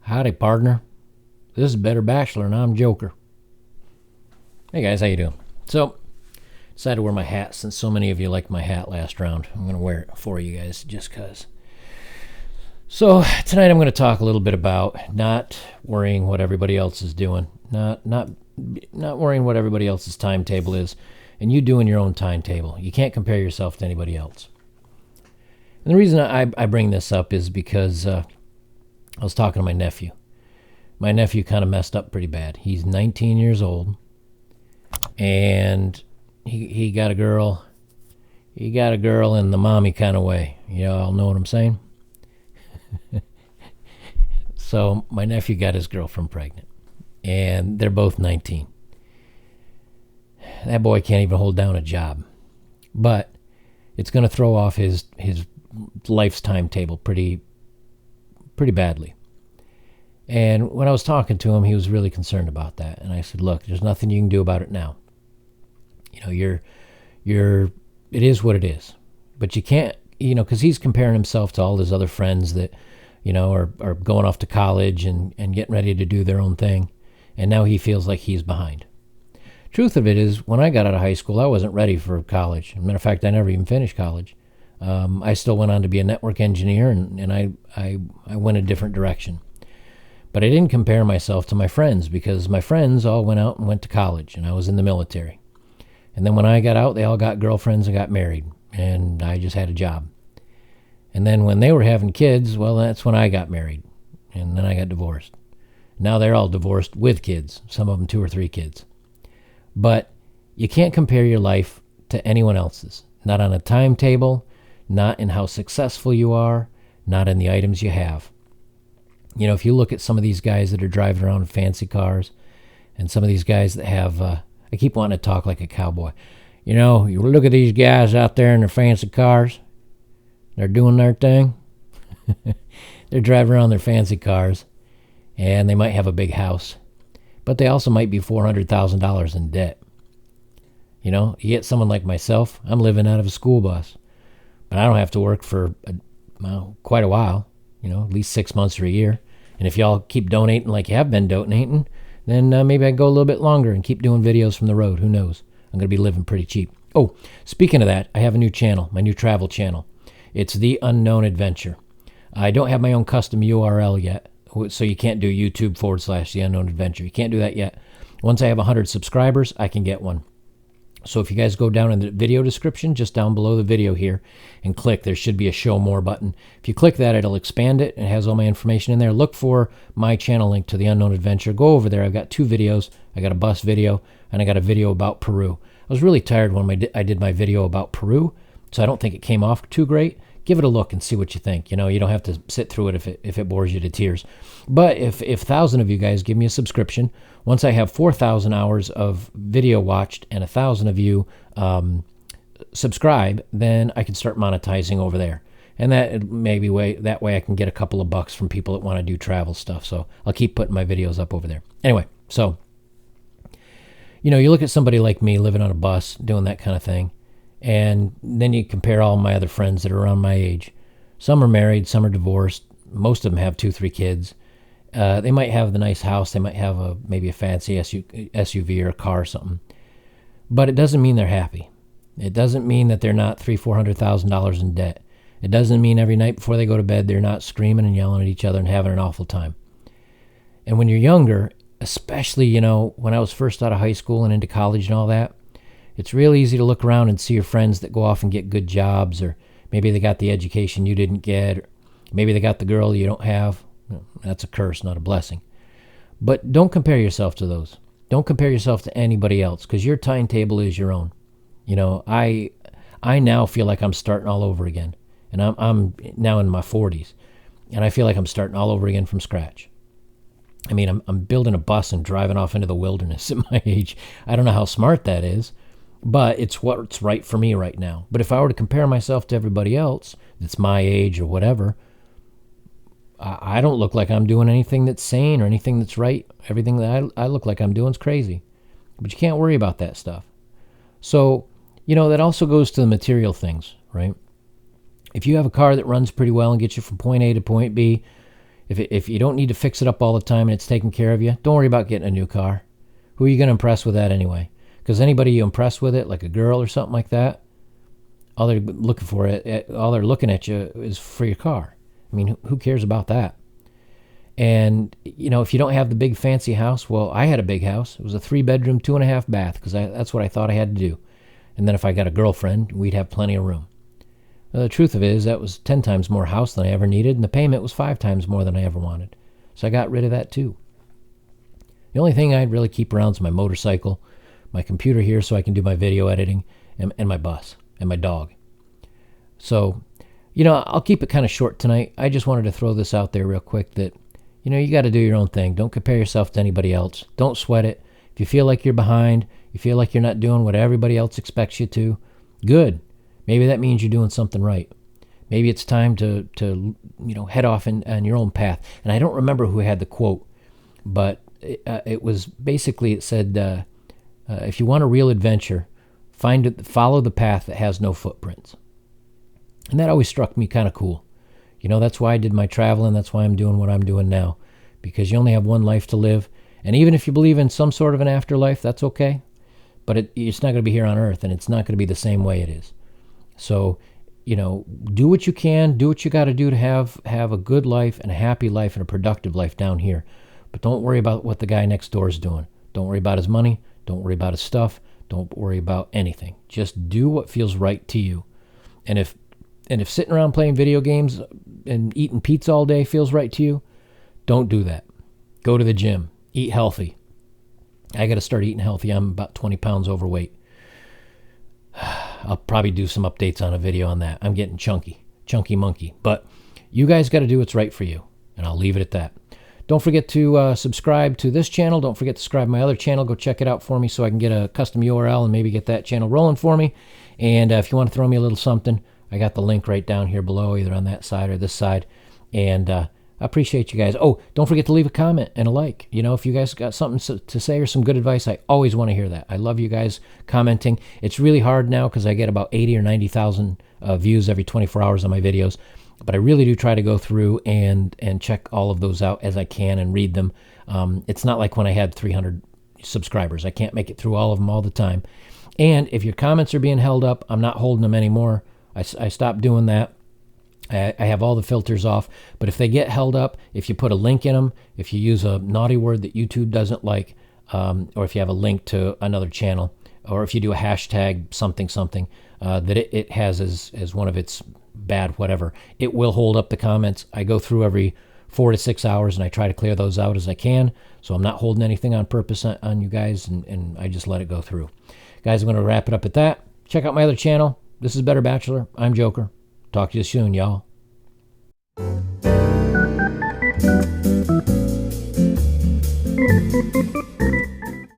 Howdy, partner. This is Better Bachelor, and I'm Joker. Hey guys, how you doing? So, decided to wear my hat since so many of you liked my hat last round. I'm going to wear it for you guys just because. So, tonight I'm going to talk a little bit about not worrying what everybody else is doing, not worrying what everybody else's timetable is, and you doing your own timetable. You can't compare yourself to anybody else. And the reason I bring this up is because I was talking to my nephew. My nephew kind of messed up pretty bad. He's 19 years old, and he got a girl. He got a girl in the mommy kind of way. You all know what I'm saying? So my nephew got his girlfriend pregnant, and they're both 19. That boy can't even hold down a job, but it's going to throw off his life's timetable pretty badly. And when I was talking to him, he was really concerned about that. And I said, look, there's nothing you can do about it now. You know, it is what it is. But you can't, because he's comparing himself to all his other friends that, are going off to college and getting ready to do their own thing. And now he feels like he's behind. Truth of it is, when I got out of high school, I wasn't ready for college. As a matter of fact, I never even finished college. I still went on to be a network engineer, and I went a different direction. But I didn't compare myself to my friends because my friends all went out and went to college, and I was in the military. And then when I got out, they all got girlfriends and got married, and I just had a job. And then when they were having kids, well, that's when I got married, and then I got divorced. Now they're all divorced with kids, some of them 2 or 3 kids. But you can't compare your life to anyone else's, not on a timetable, not in how successful you are, not in the items you have. If you look at some of these guys that are driving around in fancy cars, and some of these guys that have, I keep wanting to talk like a cowboy. You look at these guys out there in their fancy cars. They're doing their thing. They're driving around their fancy cars, and they might have a big house, but they also might be $400,000 in debt. You get someone like myself, I'm living out of a school bus, but I don't have to work for quite a while, at least 6 months or a year. And if y'all keep donating like you have been donating, then maybe I can go a little bit longer and keep doing videos from the road. Who knows? I'm going to be living pretty cheap. Oh, speaking of that, I have a new channel, my new travel channel. It's The Unknown Adventure. I don't have my own custom URL yet, so you can't do YouTube/The Unknown Adventure. You can't do that yet. Once I have 100 subscribers, I can get one. So if you guys go down in the video description, just down below the video here, and click, there should be a show more button. If you click that, it'll expand it, and it has all my information in there. Look for my channel link to The Unknown Adventure. Go over there. I've got 2 videos. I got a bus video, and I got a video about Peru. I was really tired when I did my video about Peru, so I don't think it came off too great. Give it a look and see what you think. You don't have to sit through it if it bores you to tears. But if 1,000 of you guys give me a subscription, once I have 4,000 hours of video watched and 1,000 of you subscribe, then I can start monetizing over there. And that way I can get a couple of bucks from people that want to do travel stuff. So I'll keep putting my videos up over there. Anyway, so you look at somebody like me living on a bus, doing that kind of thing, and then you compare all my other friends that are around my age. Some are married, some are divorced. Most of them have 2, 3 kids. They might have the nice house. They might have maybe a fancy SUV or a car or something. But it doesn't mean they're happy. It doesn't mean that they're not $300,000-$400,000 in debt. It doesn't mean every night before they go to bed they're not screaming and yelling at each other and having an awful time. And when you're younger, especially, when I was first out of high school and into college and all that, it's real easy to look around and see your friends that go off and get good jobs, or maybe they got the education you didn't get, or maybe they got the girl you don't have. That's a curse, not a blessing. But don't compare yourself to those. Don't compare yourself to anybody else, because your timetable is your own. I now feel like I'm starting all over again, and I'm now in my 40s, and I feel like I'm starting all over again from scratch. I mean, I'm building a bus and driving off into the wilderness at my age. I don't know how smart that is, but it's what's right for me right now. But if I were to compare myself to everybody else that's my age or whatever, I don't look like I'm doing anything that's sane or anything that's right. Everything that I look like I'm doing is crazy. But you can't worry about that stuff. So, that also goes to the material things, right? If you have a car that runs pretty well and gets you from point A to point B, if you don't need to fix it up all the time and it's taken care of you, don't worry about getting a new car. Who are you going to impress with that anyway? Because anybody you impress with it, like a girl or something like that, all they're looking at you is for your car. I mean, who cares about that? And, if you don't have the big fancy house, well, I had a big house. It was a 3-bedroom, 2.5 bath, because that's what I thought I had to do. And then if I got a girlfriend, we'd have plenty of room. The truth of it is that was 10 times more house than I ever needed, and the payment was 5 times more than I ever wanted. So I got rid of that too. The only thing I'd really keep around is my motorcycle, my computer here so I can do my video editing, and my bus, and my dog. So, I'll keep it kind of short tonight. I just wanted to throw this out there real quick that, you got to do your own thing. Don't compare yourself to anybody else. Don't sweat it. If you feel like you're behind, you feel like you're not doing what everybody else expects you to, good. Maybe that means you're doing something right. Maybe it's time to head off on your own path. And I don't remember who had the quote, but it was basically, it said, if you want a real adventure, follow the path that has no footprints. And that always struck me kind of cool. That's why I did my traveling. That's why I'm doing what I'm doing now, because you only have one life to live. And even if you believe in some sort of an afterlife, that's okay. But it's not going to be here on earth, and it's not going to be the same way it is. So, do what you can, do what you got to do to have a good life and a happy life and a productive life down here. But don't worry about what the guy next door is doing. Don't worry about his money. Don't worry about his stuff. Don't worry about anything. Just do what feels right to you. And if sitting around playing video games and eating pizza all day feels right to you, don't do that. Go to the gym. Eat healthy. I got to start eating healthy. I'm about 20 pounds overweight. I'll probably do some updates on a video on that. I'm getting chunky monkey. But you guys got to do what's right for you, and I'll leave it at that. Don't forget to subscribe to this channel. Don't forget to subscribe to my other channel. Go check it out for me so I can get a custom URL and maybe get that channel rolling for me. And if you want to throw me a little something, I got the link right down here below, either on that side or this side. And I appreciate you guys. Oh, don't forget to leave a comment and a like. If you guys got something to say or some good advice, I always want to hear that. I love you guys commenting. It's really hard now because I get about 80 or 90,000 views every 24 hours on my videos. But I really do try to go through and check all of those out as I can and read them. It's not like when I had 300 subscribers. I can't make it through all of them all the time. And if your comments are being held up, I'm not holding them anymore. I stopped doing that. I have all the filters off. But if they get held up, if you put a link in them, if you use a naughty word that YouTube doesn't like, or if you have a link to another channel, or if you do a hashtag something that it has as one of its bad whatever, it will hold up the comments. I go through every 4 to 6 hours and I try to clear those out as I can. So I'm not holding anything on purpose on you guys, and I just let it go through. Guys, I'm going to wrap it up at that. Check out my other channel. This is Better Bachelor. I'm Joker. Talk to you soon, y'all.